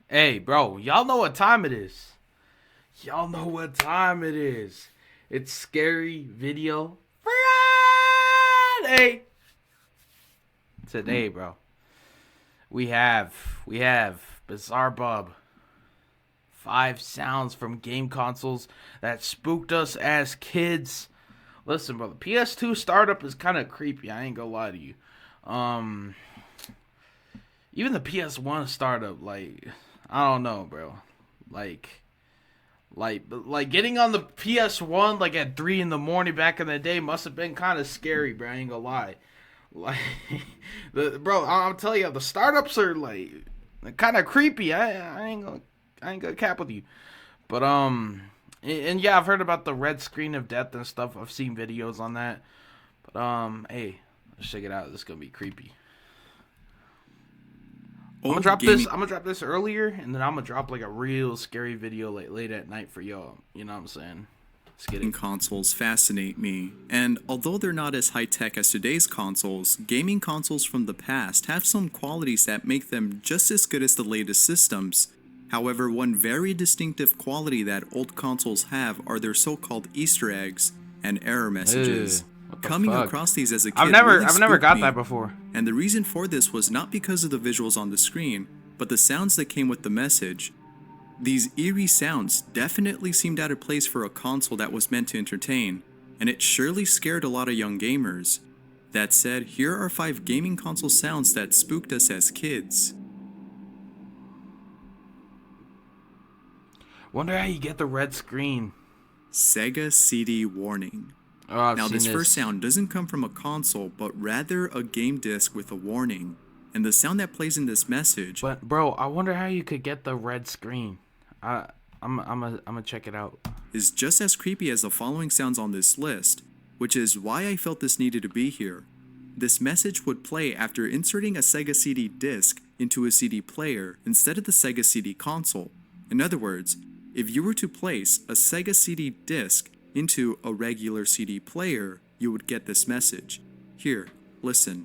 Hey, bro, y'all know what time it is. Y'all know what time it is. It's Scary Video Friday. Today, bro. We have Bizarre Bub. 5 sounds from game consoles that spooked us as kids. Listen, bro, the PS2 startup is kind of creepy. I ain't gonna lie to you. Um, Even the PS1 startup, like, I don't know, bro. Like, like getting on the PS1 like at 3 in the morning back in the day must have been kind of scary, bro. I ain't gonna lie. Like, I'm telling you, the startups are like kind of creepy. I ain't gonna cap with you. But and yeah, I've heard about the red screen of death and stuff. I've seen videos on that. But hey, let's check it out. This is gonna be creepy. I'm gonna drop this. I'm gonna drop this earlier, and then I'm gonna drop like a real scary video like late at night for y'all. You know what I'm saying? Let's get it. Consoles fascinate me, and although they're not as high-tech as today's consoles, gaming consoles from the past have some qualities that make them just as good as the latest systems. However, one very distinctive quality that old consoles have are their so-called Easter eggs and error messages. Coming across these as a kid I've never got that before. And the reason for this was not because of the visuals on the screen, but the sounds that came with the message. These eerie sounds definitely seemed out of place for a console that was meant to entertain, and it surely scared a lot of young gamers. That said, here are 5 gaming console sounds that spooked us as kids. Wonder how you get the red screen. Sega CD warning. Now this first sound doesn't come from a console, but rather a game disc with a warning. And the sound that plays in this message... But bro, I wonder how you could get the red screen. I'm gonna check it out. ...is just as creepy as the following sounds on this list, which is why I felt this needed to be here. This message would play after inserting a Sega CD disc into a CD player instead of the Sega CD console. In other words, if you were to place a Sega CD disc into a regular CD player, you would get this message. Here, listen.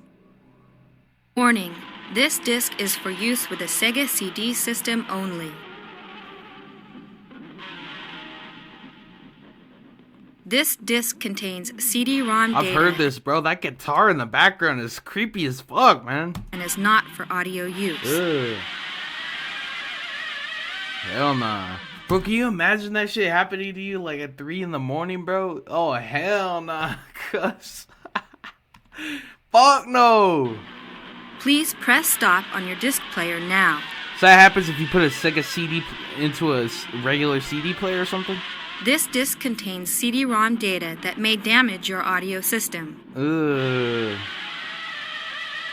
Warning, this disc is for use with the Sega CD system only. This disc contains CD-ROM data. I've heard this, bro. That guitar in the background is creepy as fuck, man. And is not for audio use. Ugh. Hell nah. Bro, can you imagine that shit happening to you like at 3 in the morning, bro? Oh, hell nah. Cuz. Fuck no. Please press stop on your disc player now. So that happens if you put a Sega CD into a regular CD player or something? This disc contains CD-ROM data that may damage your audio system. Ugh.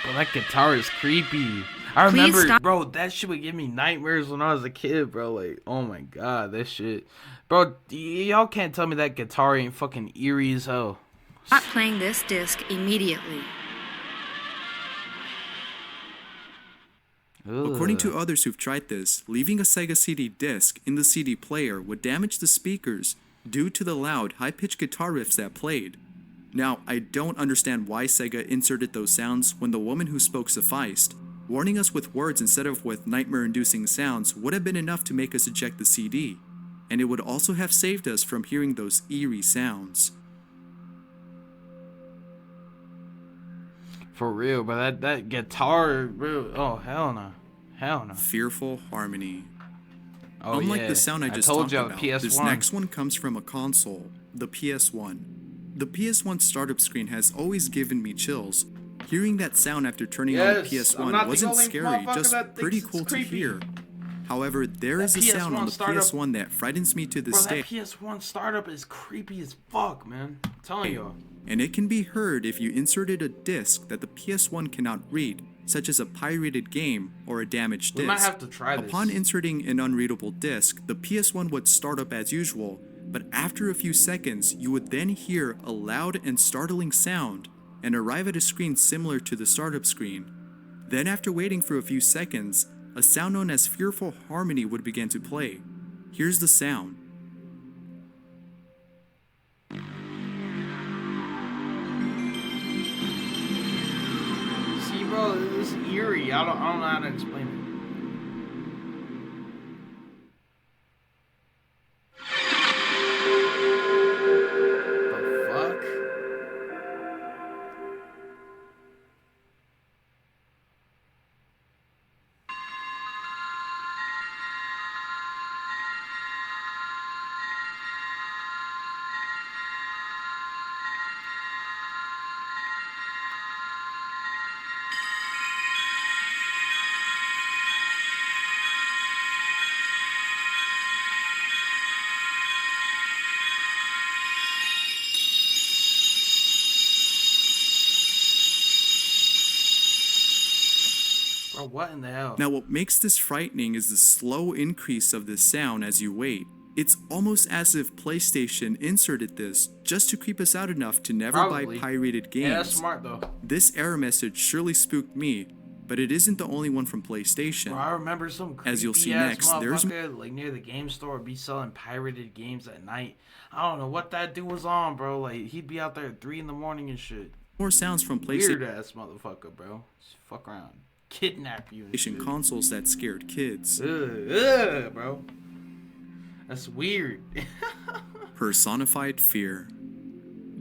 Bro, that guitar is creepy. I remember, bro, that shit would give me nightmares when I was a kid, bro. Like, oh my god, that shit. Bro, y'all can't tell me that guitar ain't fucking eerie as hell. Stop playing this disc immediately. Ugh. According to others who've tried this, leaving a Sega CD disc in the CD player would damage the speakers due to the loud, high-pitched guitar riffs that played. Now, I don't understand why Sega inserted those sounds when the woman who spoke sufficed. Warning us with words instead of with nightmare-inducing sounds would have been enough to make us eject the CD, and it would also have saved us from hearing those eerie sounds. For real, but that guitar, bro, oh, hell no. Hell no. Fearful harmony. Oh, Unlike yeah. the sound I just told talked you, about, PS1. this next one comes from a console, the PS1. The PS1 startup screen has always given me chills. Hearing that sound after turning on the PS1 wasn't scary, just pretty cool to hear. However, there is a sound on the PS1 that frightens me to this day. That PS1 startup is creepy as fuck, man. I'm telling you. And it can be heard if you inserted a disc that the PS1 cannot read, such as a pirated game or a damaged disc. We might have to try this. Upon inserting an unreadable disc, the PS1 would start up as usual, but after a few seconds, you would then hear a loud and startling sound and arrive at a screen similar to the startup screen. Then after waiting for a few seconds, a sound known as Fearful Harmony would begin to play. Here's the sound. See, bro, it's eerie. I don't know how to explain what in the hell? Now, what makes this frightening is the slow increase of this sound as you wait. It's almost as if PlayStation inserted this just to creep us out enough to never Probably. buy pirated games. Yeah, that's smart though. This error message surely spooked me, but it isn't the only one from PlayStation. Bro, I remember some creepy As you'll see ass next, there's motherfucker like near the game store would be selling pirated games at night. I don't know what that dude was on, bro. Like he'd be out there at 3 in the morning and shit. more sounds from Weird PlayStation ass motherfucker, bro. Just fuck around, kidnap you. And shit. consoles that scared kids. Bro. That's weird. Personified fear.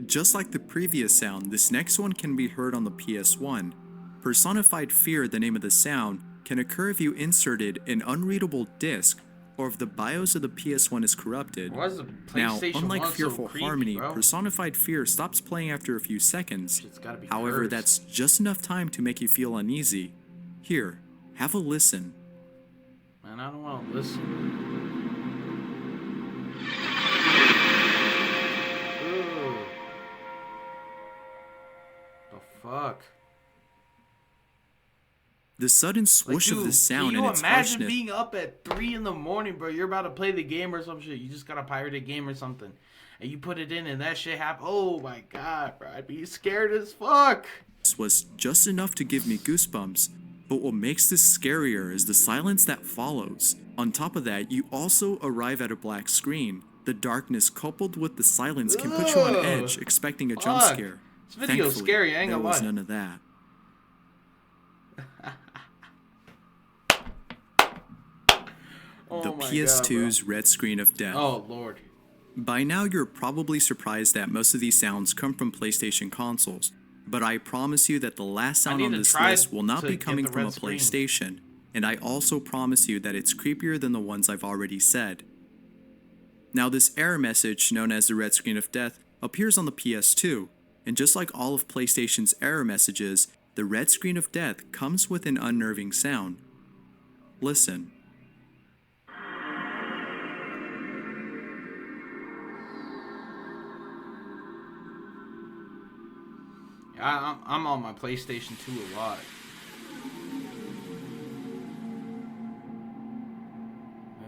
Just like the previous sound, this next one can be heard on the PS1. Personified fear, the name of the sound, can occur if you inserted an unreadable disc or if the BIOS of the PS1 is corrupted. Why is the Now, PlayStation unlike 1 so Fearful creepy, Harmony, bro? Personified Fear stops playing after a few seconds. Shit's gotta be However, cursed. that's just enough time to make you feel uneasy. Here, have a listen. Man, I don't want to listen. Ooh. The fuck? The sudden Like, swoosh dude, of the sound can and you its imagine harshness. being up at 3 in the morning, bro? You're about to play the game or some shit. You just got a pirated game or something. And you put it in and that shit happened. Oh my god, bro. I'd be scared as fuck. Was just enough to give me goosebumps, but what makes this scarier is the silence that follows. On top of that, you also arrive at a black screen. The darkness coupled with the silence can put you on Ugh. edge, expecting a jump Fuck. scare. This video's Thankfully, scary, I ain't there gonna was lie. none of that. Oh The my PS2's red screen of death. God, bro. Oh lord. By now, you're probably surprised that most of these sounds come from PlayStation consoles, but I promise you that the last sound need on to this try list will not to be get coming the from a red screen. PlayStation, and I also promise you that it's creepier than the ones I've already said. Now, this error message, known as the red screen of death, appears on the PS2, and just like all of PlayStation's error messages, the red screen of death comes with an unnerving sound. Listen. I'm on my PlayStation 2 a lot.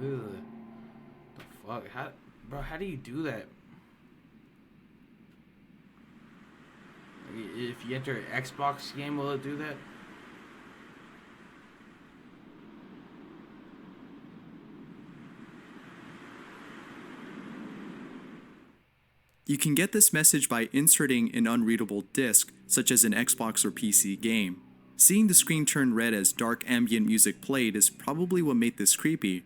Ugh. The fuck? How do you do that? If you enter an Xbox game, will it do that? You can get this message by inserting an unreadable disc, such as an Xbox or PC game. Seeing the screen turn red as dark ambient music played is probably what made this creepy.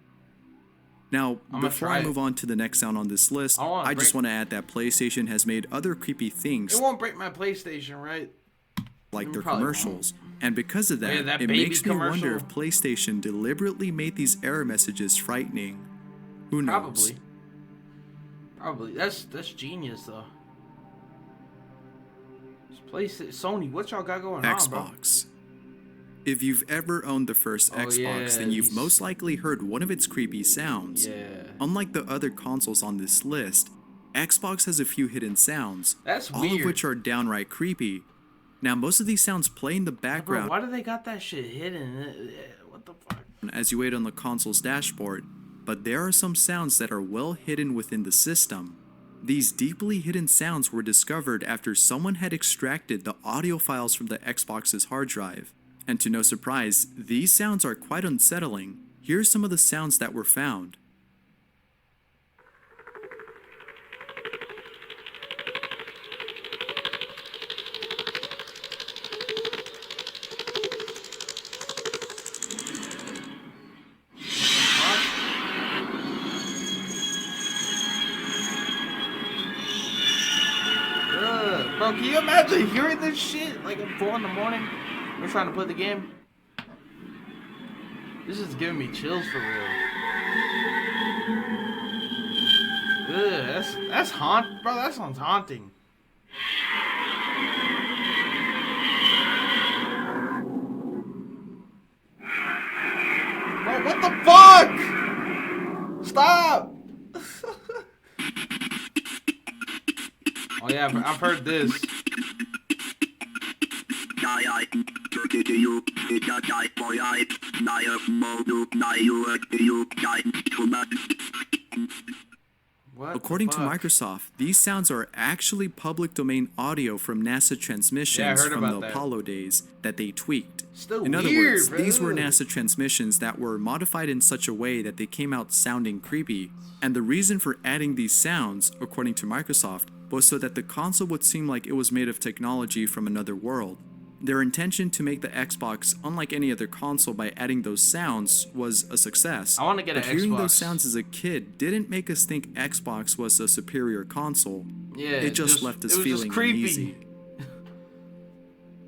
Now, I'ma before try I it. move on to the next sound on this list, I just want to add that PlayStation has made other creepy things It won't break my PlayStation, right? like their probably commercials. And because of that, Yeah, that it baby makes me wonder commercial. if PlayStation deliberately made these error messages frightening. Who knows? Probably. That's genius though. Just Sony, what y'all got going on, bro? Xbox. If you've ever owned the first Oh, Xbox, yeah, then you've these- most likely heard one of its creepy sounds. Yeah. Unlike the other consoles on this list, Xbox has a few hidden sounds, That's all weird. of which are downright creepy. Now, most of these sounds play in the Bro, background why do they got that shit hidden? What the fuck? as you wait on the console's dashboard, but there are some sounds that are well hidden within the system. These deeply hidden sounds were discovered after someone had extracted the audio files from the Xbox's hard drive. And to no surprise, these sounds are quite unsettling. Here's some of the sounds that were found. Bro, can you imagine hearing this shit like at 4 in the morning? We're trying to play the game. This is giving me chills for real. Ugh, that's bro. That sounds haunting. Bro, what the fuck? Stop! Oh yeah, I've heard this. What According the to fuck? Microsoft, these sounds are actually public domain audio from NASA transmissions heard from the about that. Apollo days that they tweaked. Still In other weird, words, bro. these were NASA transmissions that were modified in such a way that they came out sounding creepy. And the reason for adding these sounds, according to Microsoft, was so that the console would seem like it was made of technology from another world. Their intention to make the Xbox unlike any other console by adding those sounds was a success. I wanna get but an hearing Xbox. those sounds as a kid didn't make us think Xbox was a superior console. Yeah, It just left us it was feeling just creepy. uneasy.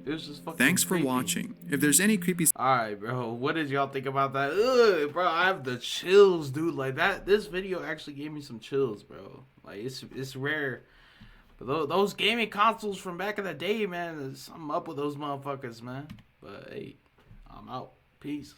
It was just fucking Thanks for creepy. watching. If there's any creepy Alright, bro. What did y'all think about that? Ugh, bro, I have the chills, dude. Like that. This video actually gave me some chills, bro. Like it's rare. But those gaming consoles from back in the day, man, there's something up with those motherfuckers, man. But hey, I'm out. Peace.